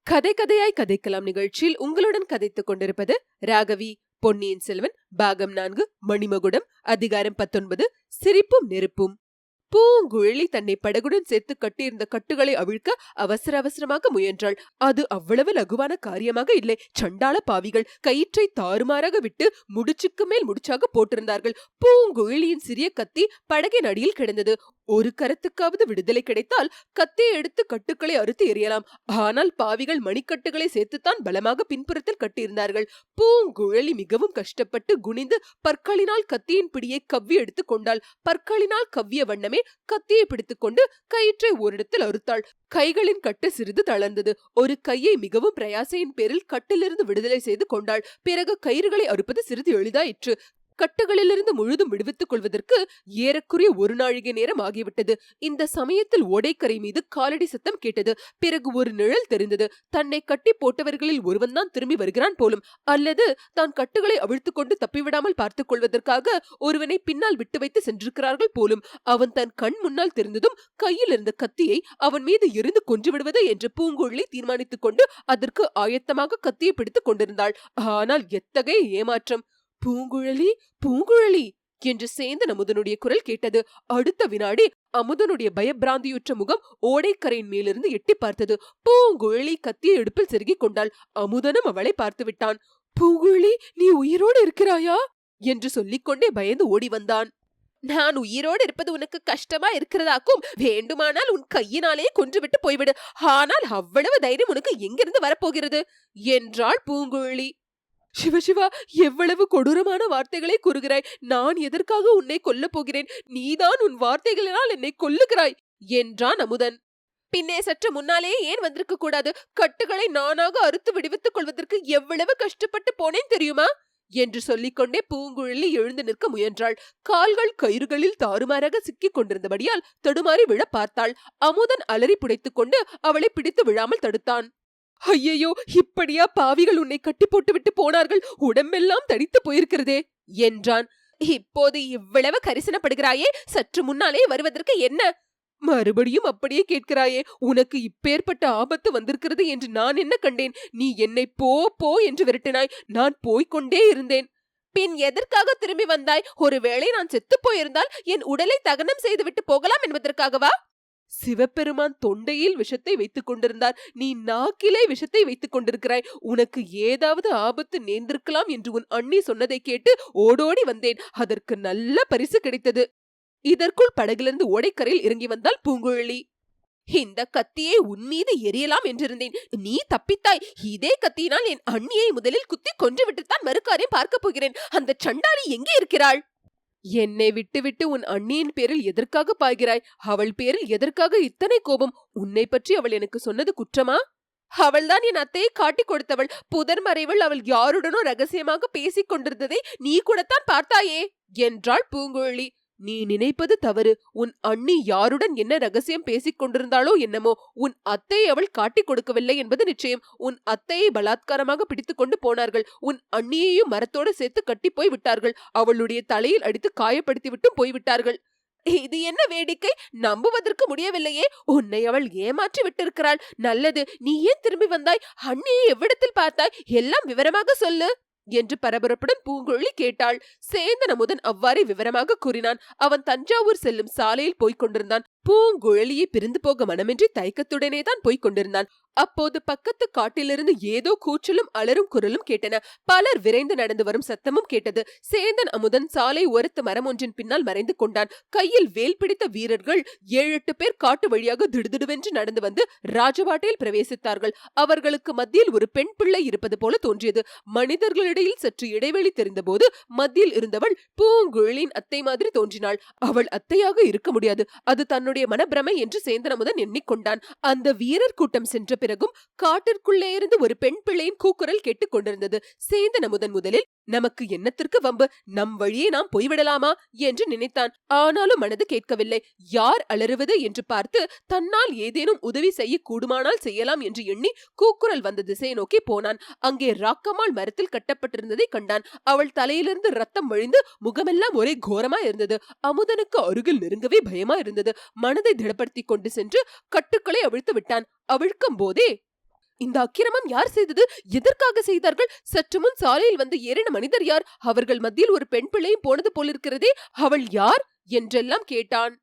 கதை கதையாய் கதைக்கலாம் நிகழ்ச்சியில் உங்களுடன் கதைத்துக் கொண்டிருப்பது ராகவி. பொன்னியின் செல்வன் பாகம் 4 மணிமகுடம் அதிகாரம் 19 சிரிப்பும் நெருப்பும். பூங்குழலி தன்னை படகுடன் சேர்த்து கட்டியிருந்த கட்டுகளை அவிழ்க்க அவசர அவசரமாக முயன்றாள். அது அவ்வளவு லகுவான காரியமாக இல்லை. சண்டாள பாவிகள் கயிற்றை தாறுமாறாக விட்டு முடிச்சுக்கு மேல் முடிச்சாக போட்டிருந்தார்கள். பூங்குழலியின் சிறிய கத்தி படகின் அடியில் கிடந்தது. ஒரு கரத்துக்காவது விடுதலை கிடைத்தால் கத்தியை எடுத்து கட்டுக்களை அறுத்து எறியலாம். ஆனால் பாவிகள் மணிக்கட்டுகளை சேர்த்துத்தான் பலமாக பின்புறத்தில் கட்டியிருந்தார்கள். பூங்குழலி மிகவும் கஷ்டப்பட்டு குனிந்து பற்களினால் கத்தியின் பிடியை கவ்வி எடுத்துக் கொண்டாள். பற்களினால் கவ்விய வண்ணமே கத்தியை பிடித்துக் கொண்டு கயிற்றை ஓரிடத்தில் அறுத்தாள். கைகளின் கட்டு சிறிது தளர்ந்தது. ஒரு கையை மிகவும் பிரயாசையின் பேரில் கட்டிலிருந்து விடுதலை செய்து கொண்டாள். பிறகு கயிறுகளை அறுப்பது சிறிது எளிதாயிற்று. கட்டுகளிலிருந்து முழுதும் விடுவித்துக் கொள்வதற்கு ஏறக்குறைய ஒரு நாழிகை நேரம் ஆகிவிட்டது. இந்த சமயத்தில் ஓடைக்கரை மீது காலடி சத்தம் கேட்டது. பிறகு ஒரு நிழல் தெரிந்தது. தன்னை கட்டி போட்டவர்களில் ஒருவன் தான் திரும்பி வருகிறான் போலும். அல்லது தான் கட்டுகளை அவிழ்த்துக் கொண்டு தப்பிவிடாமல் பார்த்துக் கொள்வதற்காக ஒருவனை பின்னால் விட்டு வைத்து சென்றிருக்கிறார்கள் போலும். அவன் தன் கண் முன்னால் தெரிந்ததும் கையில் இருந்த கத்தியை அவன் மீது எரிந்து கொன்று விடுவது என்று பூங்குழலி தீர்மானித்துக் கொண்டு அதற்கு ஆயத்தமாக கத்தியை பிடித்துக் கொண்டிருந்தாள். ஆனால் எத்தகைய ஏமாற்றம்! பூங்குழலி, பூங்குழலி என்று சேந்தன் அமுதனுடைய குரல் கேட்டது. அடுத்த வினாடி அமுதனுடைய பயபிராந்தியுற்ற முகம் ஓடைக்கரையின் மேலிருந்து எட்டி பார்த்தது. பூங்குழலி கத்தியை இடுப்பில் செருகிக் கொண்டாள். அமுதனும் அவளை பார்த்து விட்டான். பூங்குழலி, நீ உயிரோடு இருக்கிறாயா என்று சொல்லிக்கொண்டே பயந்து ஓடி வந்தான். நான் உயிரோடு இருப்பது உனக்கு கஷ்டமா இருக்கிறதாக்கும். வேண்டுமானால் உன் கையினாலே கொன்றுவிட்டு போய்விடு. ஆனால் அவ்வளவு தைரியம் உனக்கு எங்கிருந்து வரப்போகிறது என்றாள் பூங்குழலி. சிவசிவா, எவ்வளவு கொடூரமான வார்த்தைகளை கூறுகிறாய்! நான் எதற்காக உன்னை கொல்லப் போகிறேன்? நீதான் உன் வார்த்தைகளினால் என்னை கொல்லுகிறாய் என்றான் அமுதன். பின்னே சற்று முன்னாலே ஏன் வந்திருக்க கூடாது? கட்டுகளை நானாக அறுத்து விடுவித்துக் கொள்வதற்கு எவ்வளவு கஷ்டப்பட்டு போனேன் தெரியுமா என்று சொல்லிக்கொண்டே பூங்குழலி எழுந்து நிற்க முயன்றாள். கால்கள் கயிறுகளில் தாறுமாறாக சிக்கிக் கொண்டிருந்தபடியால் தடுமாறி விழ பார்த்தாள். அமுதன் அலறி புடைத்துக் கொண்டு அவளை பிடித்து விழாமல் தடுத்தான். ஐயையோ, இப்படியா பாவிகள் உன்னை கட்டி போட்டு விட்டு போனார்கள்? உடம்பெல்லாம் தடித்து போயிருக்கிறதே என்றான். இப்போது இவ்வளவு கரிசனப்படுகிறாயே, சற்று முன்னாலே வருவதற்கு என்ன? மறுபடியும் அப்படியே கேட்கிறாயே? உனக்கு இப்பேற்பட்ட ஆபத்து வந்திருக்கிறது என்று நான் என்ன கண்டேன்? நீ என்னை போ போ என்று விரட்டினாய். நான் போய்கொண்டே இருந்தேன். பின் எதற்காக திரும்பி வந்தாய்? ஒருவேளை நான் செத்து போயிருந்தால் என் உடலை தகனம் செய்துவிட்டு போகலாம் என்பதற்காகவா? சிவபெருமான் தொண்டையில் விஷத்தை வைத்துக் கொண்டிருந்தார். நீ நாக்கிலே விஷத்தை வைத்துக் கொண்டிருக்கிறாய். உனக்கு ஏதாவது ஆபத்து நேர்ந்திருக்கலாம் என்று உன் அண்ணி சொன்னதை கேட்டு ஓடோடி வந்தேன். அதற்கு நல்ல பரிசு கிடைத்தது. இதற்குள் படகிலிருந்து ஓடைக்கரையில் இறங்கி வந்தாள் பூங்குழலி. இந்த கத்தியை உன்மீது எரியலாம் என்றிருந்தேன். நீ தப்பித்தாய். இதே கத்தியினால் என் அண்ணியை முதலில் குத்தி கொன்று விட்டுத்தான் மறுக்காரையும் பார்க்க போகிறேன். அந்த சண்டாளி எங்கே இருக்கிறாள்? என்னை விட்டுவிட்டு உன் அண்ணியின் பேரில் எதற்காக பாய்கிறாய்? அவள் பேரில் எதற்காக இத்தனை கோபம்? உன்னை பற்றி அவள் எனக்கு சொன்னது குற்றமா? அவள்தான் என் அத்தையை காட்டிக் கொடுத்தவள். புதர் மறைவில் அவள் யாருடனோ ரகசியமாக பேசிக் கொண்டிருந்ததை நீ கூடத்தான் பார்த்தாயே என்றாள் பூங்குழலி. நீ நினைப்பது தவறு. உன் அண்ணி யாருடன் என்ன ரகசியம் பேசிக் கொண்டிருந்தாளோ என்னமோ. உன் அத்தையை அவள் காட்டிக் கொடுக்கவில்லை என்பது நிச்சயம். உன் அத்தையை பலாத்காரமாக பிடித்துக் கொண்டு போனார்கள். உன் அண்ணியையும் மரத்தோடு சேர்த்து கட்டி போய் விட்டார்கள். அவளுடைய தலையில் அடித்து காயப்படுத்தி விட்டும் போய்விட்டார்கள். இது என்ன வேடிக்கை? நம்புவதற்கு முடியவில்லையே. உன்னை அவள் ஏமாற்றி விட்டிருக்கிறாள். நல்லது, நீ ஏன் திரும்பி வந்தாய்? அண்ணியை எவ்விடத்தில் பார்த்தாய்? எல்லாம் விவரமாக சொல்லு என்று பரபரப்புடன் பூங்குழலி கேட்டாள். சேந்தன் அமுதன் அவ்வாறே விவரமாக கூறினான். அவன் தஞ்சாவூர் செல்லும் சாலையில் போய்க் கொண்டிருந்தான். பூங்குழலியை பிரிந்து போக மனமின்றி தயக்கத்துடனே தான் போய்க் கொண்டிருந்தான். அப்போது பக்கத்து காட்டிலிருந்து ஏதோ கூச்சலும் அலரும் குரலும் கேட்டன. பலர் விரைந்து நடந்து வரும் சத்தமும் கேட்டது. சேந்தன் அமுதன் சாலை ஓரத்து மரம் ஒன்றின் பின்னால் மறைந்து கொண்டான். கையில் வேல் பிடித்த வீரர்கள் 7-8 பேர் காட்டு வழியாக திடுதிடுவென்று நடந்து வந்து ராஜபாட்டையில் பிரவேசித்தார்கள். அவர்களுக்கு மத்தியில் ஒரு பெண் பிள்ளை இருப்பது போல தோன்றியது. மனிதர்களிடையில் சற்று இடைவெளி தெரிந்தபோது மத்தியில் இருந்தவள் பூங்குழலியின் அத்தை மாதிரி தோன்றினாள். அவள் அத்தையாக இருக்க முடியாது. அது தன்னுடைய மனப்பிரமை என்று சேந்தன் அமுதன் எண்ணிக்கொண்டான். அந்த வீரர் கூட்டம் சென்ற பிறகும் காட்டிற்குள்ளே இருந்து ஒரு பெண் பிள்ளையின் கூக்குரல் கேட்டுக் கொண்டிருந்தது. சேந்தன் அமுதன் முதலில் நமக்கு என்னத்திற்கு வம்பு, நம் வழியே நாம் போய்விடலாமா என்று நினைத்தான். ஆனாலும் மனது கேட்கவில்லை. யார் அலறுவது என்று பார்த்து தன்னால் ஏதேனும் உதவி செய்ய கூடுமானால் செய்யலாம் என்று எண்ணி கூக்குரல் வந்த திசையை நோக்கி போனான். அங்கே ராக்கம்மாள் மரத்தில் கட்டப்பட்டிருந்ததை கண்டான். அவள் தலையிலிருந்து ரத்தம் வழிந்து முகமெல்லாம் ஒரே கோரமா இருந்தது. அமுதனுக்கு அருகில் நெருங்கவே பயமா இருந்தது. மனதை திடப்படுத்திக் கொண்டு சென்று கட்டுக்களை அவிழ்த்து விட்டான். அவிழ்க்கும் போதே இந்த அக்கிரமம் யார் செய்தது? எதற்காக செய்தார்கள்? சற்று முன் சாலையில் வந்து ஏறின மனிதர் யார்? அவர்கள் மத்தியில் ஒரு பெண் பிள்ளையும் போனது போலிருக்கிறதே, அவள் யார் என்றெல்லாம் கேட்டான்.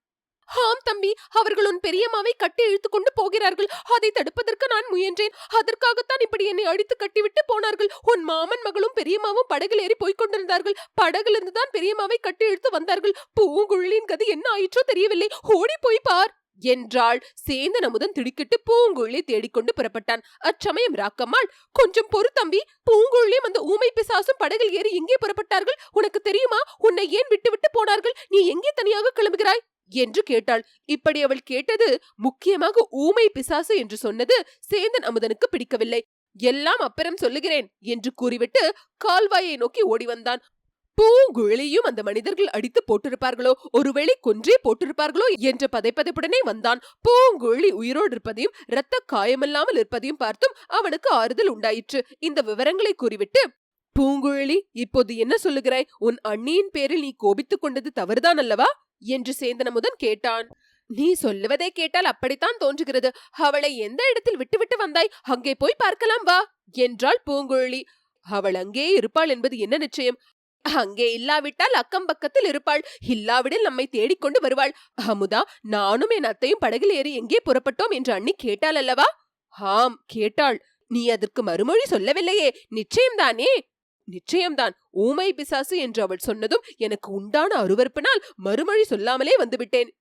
ஆம் தம்பி, அவர்கள் உன் பெரியம்மாவை கட்டி இழுத்துக் கொண்டு போகிறார்கள். அதை தடுப்பதற்கு நான் முயன்றேன். அதற்காகத்தான் இப்படி என்னை அடித்து கட்டிவிட்டு போனார்கள். உன் மாமன் மகளும் பெரியம்மாவும் படகில் ஏறி போய்க் கொண்டிருந்தார்கள். படகிலிருந்து தான் பெரியம்மாவை கட்டி இழுத்து வந்தார்கள். பூங்குழலியின் கதி என்ன ஆயிற்றோ தெரியவில்லை. ஓடி போய் பார் என்றாள். சேந்தன் அமுதன் திடுக்கிட்டு பூங்குழலியை தேடிக்கொண்டு புறப்பட்டான். அச்சமயம் ராக்கம்மாள், கொஞ்சம் பொறு தம்பி, பூங்குழலியும் அந்த ஊமை பிசாசும் படகில் ஏறி எங்கே புறப்பட்டார்கள்? உனக்கு தெரியுமா? உன்னை ஏன் விட்டு போனார்கள்? நீ எங்கே தனியாக கிளம்புகிறாய் என்று கேட்டாள். இப்படி அவள் கேட்டது, முக்கியமாக ஊமை பிசாசு என்று சொன்னது சேந்தன் அமுதனுக்கு பிடிக்கவில்லை. எல்லாம் அப்புறம் சொல்லுகிறேன் என்று கூறிவிட்டு கால்வாயை நோக்கி ஓடி வந்தான். பூங்குழலியும் அந்த மனிதர்கள் அடித்து போட்டிருப்பார்களோ, ஒருவேளை கொன்றே போட்டிருப்பார்களோ என்ற பதைப்பதைப்புடனே வந்தான். பூங்குழலி உயிரோடு இருப்பதையும் இரத்த காயமில்லாமல் இருப்பதையும் பார்த்தும் அவனுக்கு ஆறுதல் உண்டாயிற்று. இந்த விவரங்களை கூறிவிட்டு, பூங்குழலி, இப்போது என்ன சொல்லுகிறாய்? உன் அண்ணியின் பேரில் நீ கோபித்துக் கொண்டது தவறுதான் அல்லவா என்று சேந்தன் அமுதன் கேட்டான். நீ சொல்லுவதை கேட்டால் அப்படித்தான் தோன்றுகிறது. அவளை எந்த இடத்தில் விட்டுவிட்டு வந்தாய்? அங்கே போய் பார்க்கலாம் வா என்றாள் பூங்குழலி. அவள் அங்கே இருப்பாள் என்பது என்ன நிச்சயம்? அங்கே இல்லாவிட்டால் அக்கம் பக்கத்தில் இருப்பாள். இல்லாவிடில் நம்மை தேடிக்கொண்டு வருவாள். அமுதா, நானும் என் அத்தையும் படகில் ஏறி எங்கே புறப்பட்டோம் என்று அண்ணி கேட்டாள் அல்லவா? ஆம், கேட்டாள். நீ அதற்கு மறுமொழி சொல்லவில்லையே. நிச்சயம்தானே? நிச்சயம்தான். ஊமை பிசாசு என்று அவள் சொன்னதும் எனக்கு உண்டான அருவருப்பினால் மறுமொழி சொல்லாமலே வந்துவிட்டேன்.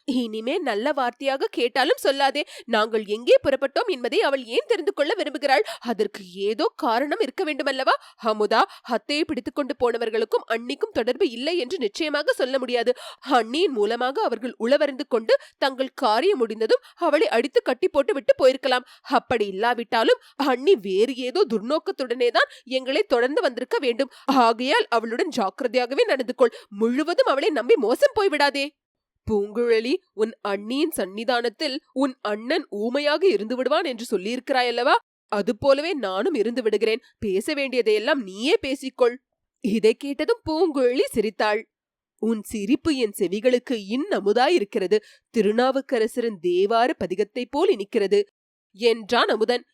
இனிமே நல்ல வார்த்தையாக கேட்டாலும் சொல்லாதே. நாங்கள் எங்கே புறப்பட்டோம் என்பதை அவள் ஏன் தெரிந்து கொள்ள விரும்புகிறாள்? அதற்கு ஏதோ காரணம் இருக்க வேண்டுமல்லவா? அமுதா, அத்தையை பிடித்துக் கொண்டு போனவர்களுக்கும் அண்ணிக்கும் தொடர்பு இல்லை என்று நிச்சயமாக சொல்ல முடியாது. அண்ணியின் மூலமாக அவர்கள் உளவறிந்து கொண்டு தங்கள் காரியம் முடிந்ததும் அவளை அடித்து கட்டி போட்டு விட்டு போயிருக்கலாம். அப்படி இல்லாவிட்டாலும் அண்ணி வேறு ஏதோ துர்நோக்கத்துடனே தான் எங்களை தொடர்ந்து வந்திருக்க வேண்டும். ஆகையால் அவளுடன் ஜாக்கிரதையாகவே நடந்து கொள். முழுவதும் அவளை நம்பி மோசம் போய்விடாதே. பூங்குழலி, உன் அண்ணியின் சன்னிதானத்தில் உன் அண்ணன் ஊமையாக இருந்து விடுவான் என்று சொல்லியிருக்கிறாயல்லவா? அது போலவே நானும் இருந்து விடுகிறேன். பேச வேண்டியதையெல்லாம் நீயே பேசிக்கொள். இதை கேட்டதும் பூங்குழலி சிரித்தாள். உன் சிரிப்பு என் செவிகளுக்கு இன்னமுதாயிருக்கிறது. திருநாவுக்கரசரின் தேவார பதிகத்தை போல் இனிக்கிறது என்றான் அமுதன்.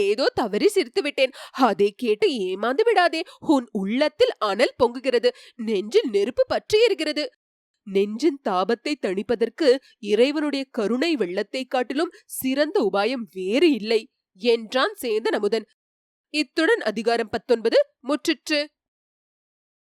ஏதோ தவறி சிரித்து விட்டேன். அதை கேட்டு ஏமாந்து விடாதே. உன் உள்ளத்தில் அனல் பொங்குகிறது. நெஞ்சில் நெருப்பு பற்றி எரிகிறது. நெஞ்சின் தாபத்தை தணிப்பதற்கு இறைவனுடைய கருணை வெள்ளத்தை காட்டிலும் சிறந்த உபாயம் வேறு இல்லை என்றான் சேந்தன் அமுதன். இத்துடன் அதிகாரம் 19 முற்றிற்று.